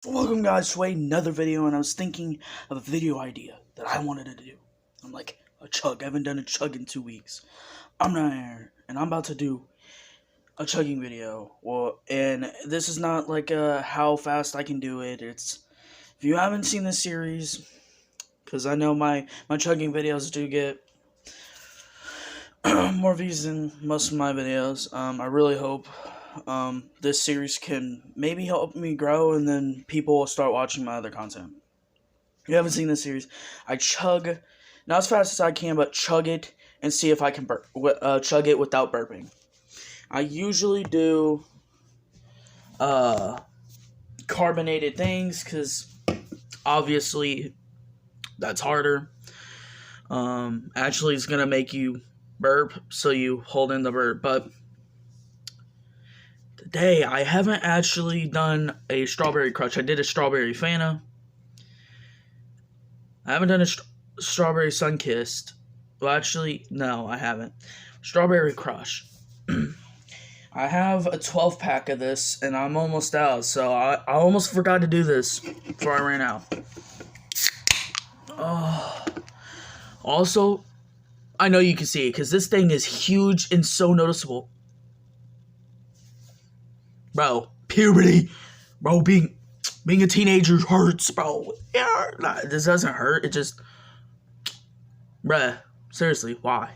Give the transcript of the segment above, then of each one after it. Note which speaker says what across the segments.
Speaker 1: Welcome guys to another video, and I was thinking of a video idea that I wanted to do. I'm like, a chug. I haven't done a chug in 2 weeks. I'm not here, and I'm about to do a chugging video. Well, and this is not like how fast I can do it. It's, if you haven't seen this series, because I know my chugging videos do get more views than most of my videos. I really hope this series can maybe help me grow, and then people will start watching my other content. If you haven't seen this series, I chug, not as fast as I can, but chug it and see if I can chug it without burping. I usually do carbonated things because obviously that's harder. Actually, it's gonna make you burp, so you hold in the burp. But today, I haven't actually done a strawberry crush. I did a strawberry Fanta. I haven't done a strawberry sun-kissed. Well, actually, no, I haven't. Strawberry crush. I have a 12-pack of this, and I'm almost out. So I almost forgot to do this before I ran out. Also, I know you can see it because this thing is huge and so noticeable. Bro, puberty. Bro, being a teenager hurts, bro. Yeah, nah, this doesn't hurt. It just... Bruh, seriously, why?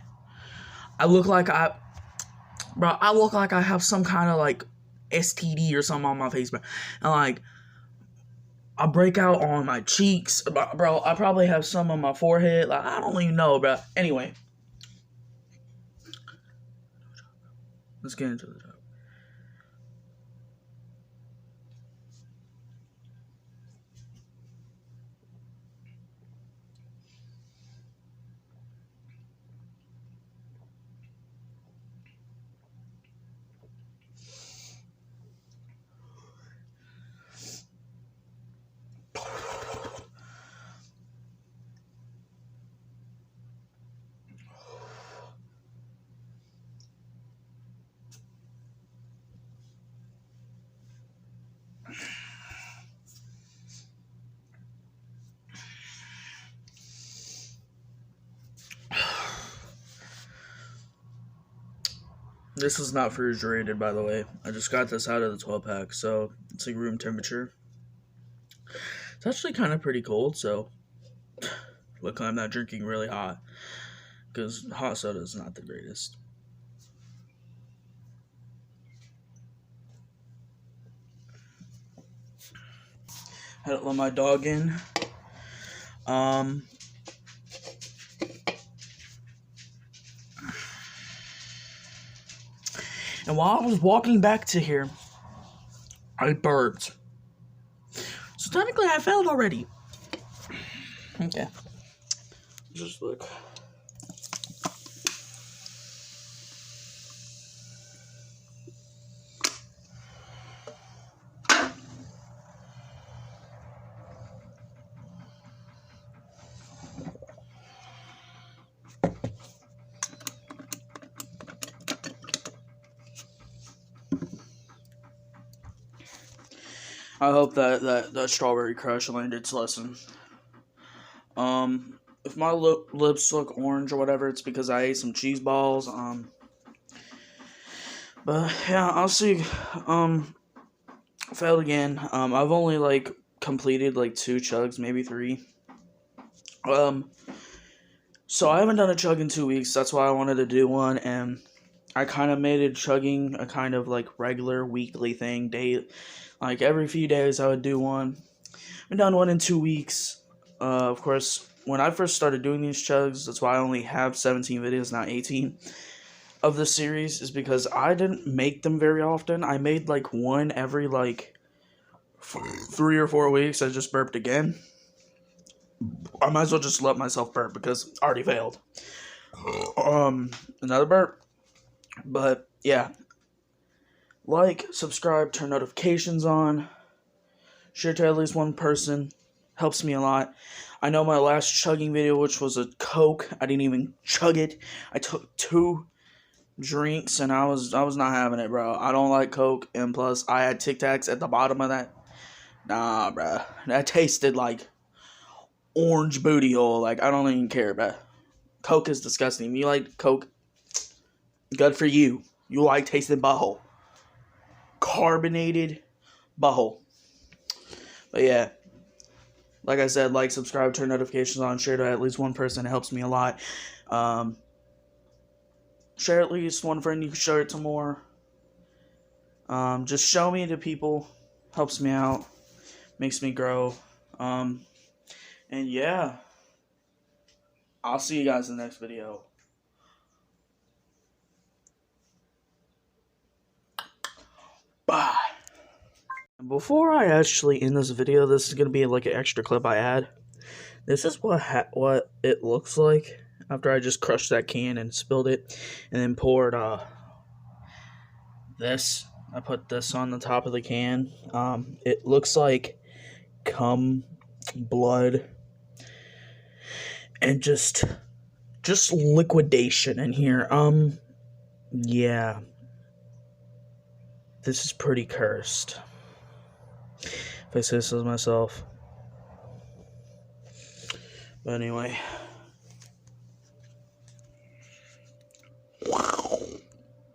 Speaker 1: I look like I have some kind of, like, STD or something on my face, bro. And, like, I break out on my cheeks. Bro, I probably have some on my forehead. Like, I don't even know, bro. Anyway. Let's get into the topic. This is not refrigerated, by the way. I just got this out of the 12-pack, so it's like room temperature. It's actually kind of pretty cold, so luckily I'm not drinking really hot, because hot soda is not the greatest. Had to let my dog in. And while I was walking back to here, I burped. So technically I failed already. Okay. Just look. I hope that strawberry crush learned its lesson. If my lips look orange or whatever, it's because I ate some cheese balls. But yeah, I'll see. Failed again. I've only like completed like 2 chugs, maybe 3. So I haven't done a chug in 2 weeks. That's why I wanted to do one, and I kind of made it chugging a kind of like regular weekly thing. Like every few days I would do one. I've done one in 2 weeks. Of course, when I first started doing these chugs, that's why I only have 17 videos, not 18, of this series, is because I didn't make them very often. I made like one every like 3 or 4 weeks. I just burped again. I might as well just let myself burp because I already failed. Another burp. But yeah. Like, subscribe, turn notifications on, share to at least one person, helps me a lot. I know my last chugging video, which was a Coke, I didn't even chug it. I took 2 drinks, and I was not having it, bro. I don't like Coke, and plus, I had Tic Tacs at the bottom of that Nah, bruh. That tasted like orange booty hole. Like, I don't even care, bruh. Coke is disgusting. You like Coke? Good for you. You like tasting butthole. Carbonated butthole. But yeah. Like I said, like, subscribe, turn notifications on, share to at least one person. It helps me a lot. Share at least one friend. You can share it to more. Just show me to people. Helps me out. Makes me grow. And yeah. I'll see you guys in the next video. Bye. Before I actually end this video, this is gonna be like an extra clip I add. This is what it looks like after I just crushed that can and spilled it, and then poured this. I put this on the top of the can. It looks like cum, blood, and just liquidation in here. Yeah, this is pretty cursed, if I say so myself. But anyway.